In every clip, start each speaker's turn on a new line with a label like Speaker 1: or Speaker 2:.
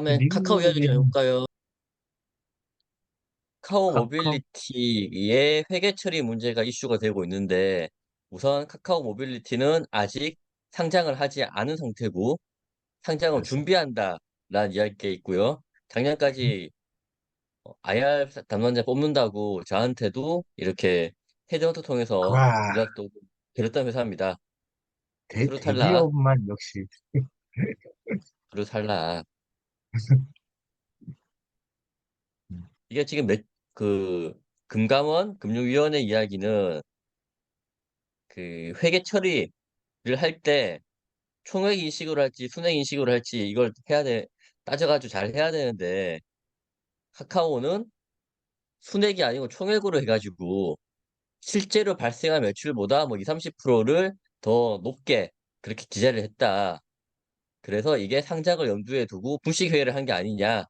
Speaker 1: 다음에 카카오 이야기 좀
Speaker 2: 미국에는
Speaker 1: 해볼까요? 카카오
Speaker 2: 카카오,
Speaker 1: 모빌리티의 회계 처리 문제가 이슈가 되고 있는데, 우선 카카오 모빌리티는 아직 상장을 하지 않은 상태고, 상장을
Speaker 2: 그렇죠.
Speaker 1: 준비한다라는 이야기가 있고요. 작년까지 IR 담당자 뽑는다고 저한테도 이렇게 헤드헌터 통해서
Speaker 2: 와,
Speaker 1: 연락도 드렸던 회사입니다. 트루탈라,
Speaker 2: 대기업만 역시.
Speaker 1: 트루탈라. 이게 지금 그, 금감원, 금융위원회 이야기는 그 회계 처리를 할 때 총액 인식으로 할지 순액 인식으로 할지 이걸 따져가지고 잘 해야 되는데 카카오는 순액이 아니고 총액으로 해가지고 실제로 발생한 매출보다 뭐 2, 30%를 더 높게 그렇게 기재를 했다. 그래서 이게 상장을 염두에 두고 분식회의를 한 게 아니냐.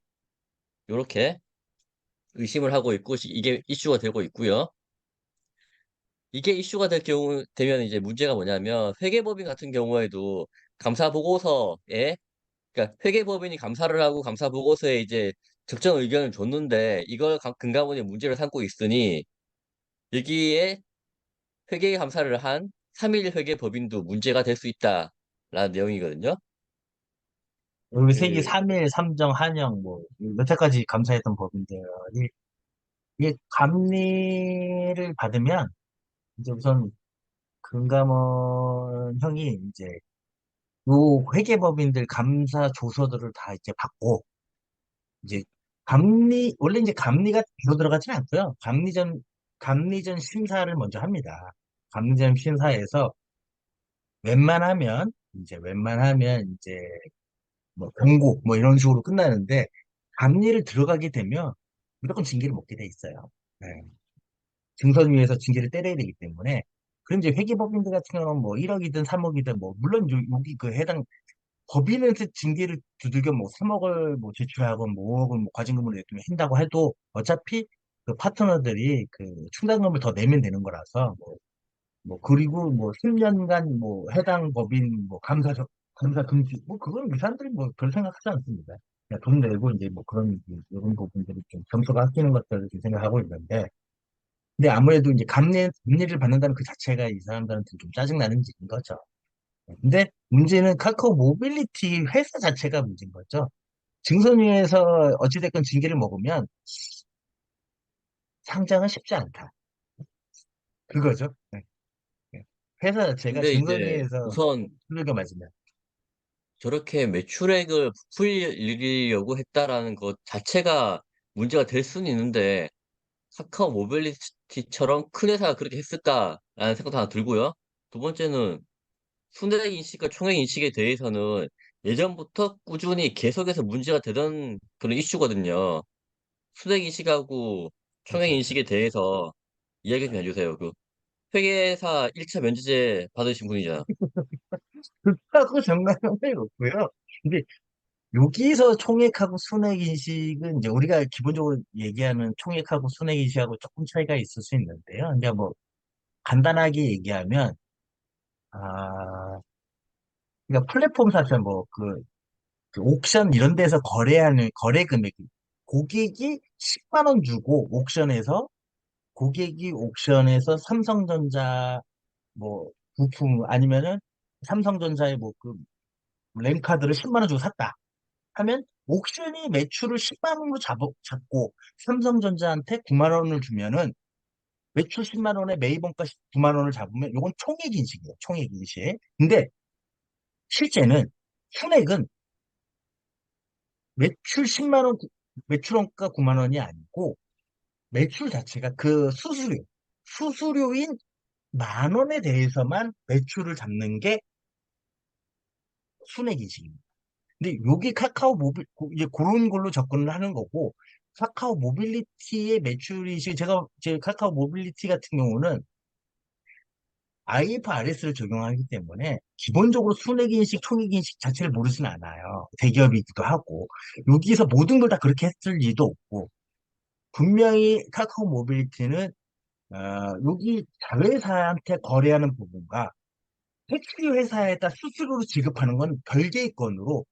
Speaker 1: 요렇게 의심을 하고 있고 이게 이슈가 되고 있고요. 이게 이슈가 될 경우 되면 이제 문제가 뭐냐면 회계법인 같은 경우에도 감사 보고서에 그러니까 회계법인이 감사를 하고 감사 보고서에 이제 적정 의견을 줬는데 이걸 금감원이 문제를 삼고 있으니 여기에 회계 감사를 한 3일 회계법인도 문제가 될 수 있다라는 내용이거든요.
Speaker 2: 우리 세계
Speaker 1: 그
Speaker 2: 3일 삼정 한영 뭐 여태까지 감사했던 법인들이 이게 감리를 받으면 이제 우선 금감원 형이 이제 요 회계법인들 감사 조서들을 다 이제 받고 이제 원래 이제 감리가 바로 들어가지는 않고요. 감리전 심사를 먼저 합니다. 감리전 심사에서 웬만하면 이제 뭐 경고 뭐 이런 식으로 끝나는데 감리를 들어가게 되면 무조건 징계를 먹게 돼 있어요. 네. 증선 위에서 징계를 때려야 되기 때문에. 그럼 이제 회계법인들 같은 경우는 뭐 1억이든 3억이든 뭐 물론 여기 그 해당 법인한테 징계를 두들겨 뭐 3억을 뭐 제출하고 뭐 5억을 뭐 과징금으로 냈으면 한다고 해도 어차피 그 파트너들이 그 충당금을 더 내면 되는 거라서 그리고 뭐 10년간 뭐 해당 법인 뭐 감사 금지 뭐 그건 이 사람들이 뭐 별 생각하지 않습니다. 그냥 돈 내고 이제 뭐 그런 이런 부분들이 좀 점수가 아끼는 것들을 좀 생각하고 있는데 근데 아무래도 이제 감리를 받는다는 그 자체가 이 사람들한테 좀 짜증나는 일인 거죠. 근데 문제는 카카오 모빌리티 회사 자체가 문제인 거죠. 증선위에서 어찌됐건 징계를 먹으면 상장은 쉽지 않다. 그거죠. 네. 네. 회사 자체가
Speaker 1: 근데 이제
Speaker 2: 증선위에서
Speaker 1: 우선
Speaker 2: 두들겨 맞으면
Speaker 1: 저렇게 매출액을 부풀리려고 했다라는 것 자체가 문제가 될 수는 있는데 카카오 모빌리티처럼 큰 회사가 그렇게 했을까라는 생각도 하나 들고요. 두 번째는 순회적 인식과 총액 인식에 대해서는 예전부터 꾸준히 계속해서 문제가 되던 그런 이슈거든요. 순회적 인식하고 총액
Speaker 2: 그렇죠, 그렇죠.
Speaker 1: 인식에 대해서 이야기 좀 해주세요. 그 회계사 1차 면제제 받으신 분이잖아.
Speaker 2: 그렇다고 정말은 없고요. 근데 여기서 총액하고 순액 인식은 이제 우리가 기본적으로 얘기하는 총액하고 순액 인식하고 조금 차이가 있을 수 있는데요. 그러니까 뭐 간단하게 얘기하면 아 그러니까 플랫폼 사실 그 옥션 이런 데서 거래하는 거래 금액이 고객이 10만 원 주고 고객이 옥션에서 삼성전자 뭐 부품 아니면은 삼성전자의 뭐 그 램카드를 10만 원 주고 샀다 하면 옥션이 매출을 10만 원으로 잡고 삼성전자한테 9만 원을 주면은 매출 10만 원에 매입원가 9만 원을 잡으면 이건 총액 인식이에요. 총액 인식. 근데 실제는 순액은 매출 10만 원 매출원가 9만 원이 아니고 매출 자체가 그 수수료인 만 원에 대해서만 매출을 잡는 게 순액 인식입니다. 근데 여기 이제 그런 걸로 접근을 하는 거고, 카카오 모빌리티의 매출 인식, 제 카카오 모빌리티 같은 경우는 IFRS를 적용하기 때문에 기본적으로 순액 인식, 총액 인식 자체를 모르진 않아요. 대기업이기도 하고, 여기서 모든 걸 다 그렇게 했을 리도 없고, 분명히 카카오 모빌리티는, 여기 자회사한테 거래하는 부분과 택시 회사에다 수수료로 지급하는 건 별개의 건으로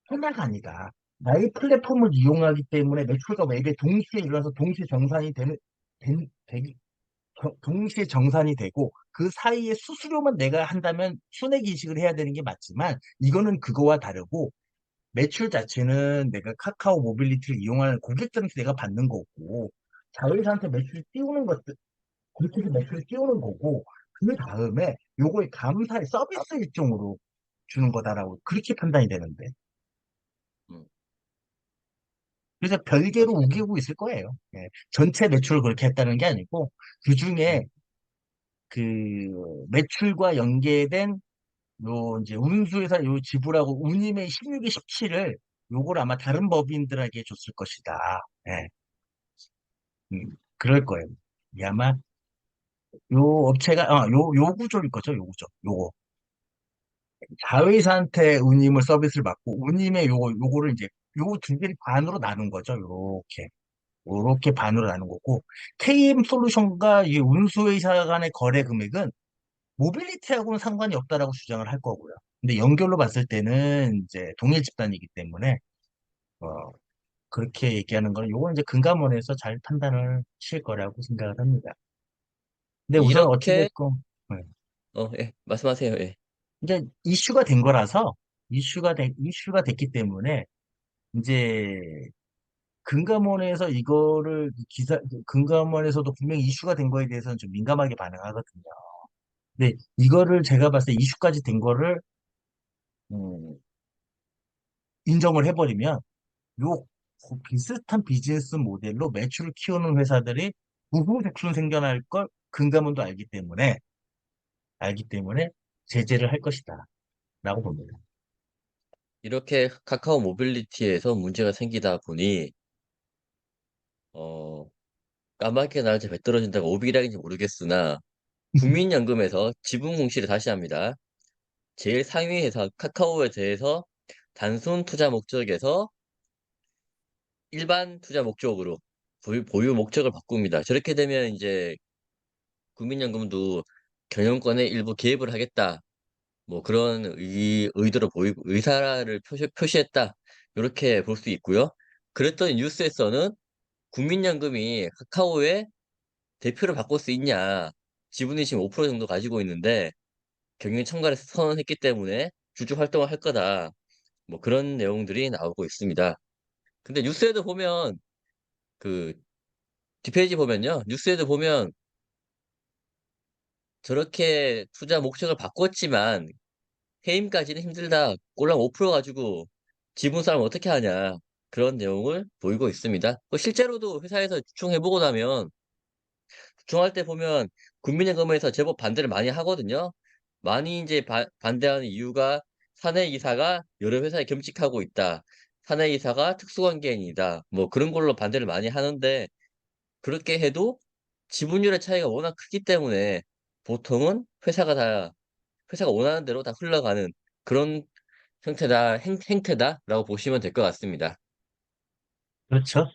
Speaker 2: 하나가 아니다. 나의 플랫폼을 이용하기 때문에 매출과 매입에 동시에 일어나서 동시에 정산이 되는, 동시에 정산이 되고 그 사이에 수수료만 내가 한다면 순액 인식을 해야 되는 게 맞지만 이거는 그거와 다르고 매출 자체는 내가 카카오 모빌리티를 이용하는 고객들한테 내가 받는 거고 자회사한테 매출을 띄우는 것들 그렇게 해서 매출을 띄우는 거고 그 다음에 요거의 감사의 서비스 일종으로 주는 거다라고 그렇게 판단이 되는데
Speaker 1: 음,
Speaker 2: 그래서 별개로
Speaker 1: 맞습니다.
Speaker 2: 우기고 있을 거예요. 예. 전체 매출을 그렇게 했다는 게 아니고 그 중에
Speaker 1: 음.
Speaker 2: 그 매출과 연계된 요 이제 운수회사 요 지불하고 운임의 16의 17을 요걸 아마 다른 법인들에게 줬을 것이다. 예. 그럴 거예요. 이 아마 요 업체가 요 구조일 거죠. 요 구조. 요거 자회사한테 운임을 서비스를 받고 운임의 요거를 이제 요 두 개를 반으로 나눈 거죠. 요렇게 반으로 나눈 거고 KM 솔루션과 이 운수회사 간의 거래 금액은 모빌리티하고는 상관이 없다라고 주장을 할 거고요. 근데 연결로 봤을 때는 이제 동일 집단이기 때문에 어, 그렇게 얘기하는 거는 요건 이제 금감원에서 잘 판단을 하실 거라고 생각을 합니다. 근데 우선
Speaker 1: 이렇게,
Speaker 2: 어찌됐건
Speaker 1: 예, 말씀하세요. 예.
Speaker 2: 이제 이슈가 된 거라서 이슈가 됐기 때문에 이제 금감원에서 이거를 금감원에서도 분명히 이슈가 된 거에 대해서는 좀 민감하게 반응하거든요. 근데 이거를 제가 봤을 때 이슈까지 된 거를 음, 인정을 해버리면 요 비슷한 비즈니스 모델로 매출을 키우는 회사들이 우후죽순 생겨날 걸 금감원도 알기 때문에 제재를 할 것이다 라고 봅니다.
Speaker 1: 이렇게 카카오 모빌리티에서 문제가 생기다 보니, 어, 까맣게 날짜 배 떨어진다고 오비락인지 모르겠으나, 국민연금에서 지분 공시를 다시 합니다. 제일 상위 회사 카카오에 대해서 단순 투자 목적에서 일반 투자 목적으로 보유 목적을 바꿉니다. 저렇게 되면 이제 국민연금도 경영권에 일부 개입을 하겠다. 뭐 그런 의도를 보이고 의사를 표시했다. 이렇게 볼 수 있고요. 그랬더니 뉴스에서는 국민연금이 카카오에 대표를 바꿀 수 있냐. 지분이 지금 5% 정도 가지고 있는데 경영 청가를 선언했기 때문에 주주 활동을 할 거다. 뭐 그런 내용들이 나오고 있습니다. 근데 뉴스에도 보면 그 뒷페이지 보면요. 뉴스에도 보면 저렇게 투자 목적을 바꿨지만 해임까지는 힘들다. 꼴랑 5% 가지고 지분 싸움 어떻게 하냐. 그런 내용을 보이고 있습니다. 실제로도 회사에서 주총해보고 나면 주총할 때 보면 국민연금에서 제법 반대를 많이 하거든요. 많이 이제 반대하는 이유가 사내이사가 여러 회사에 겸직하고 있다. 사내이사가 특수관계인이다. 뭐 그런 걸로 반대를 많이 하는데 그렇게 해도 지분율의 차이가 워낙 크기 때문에 보통은 회사가 원하는 대로 다 흘러가는 그런 형태다라고 보시면 될 것 같습니다.
Speaker 2: 그렇죠.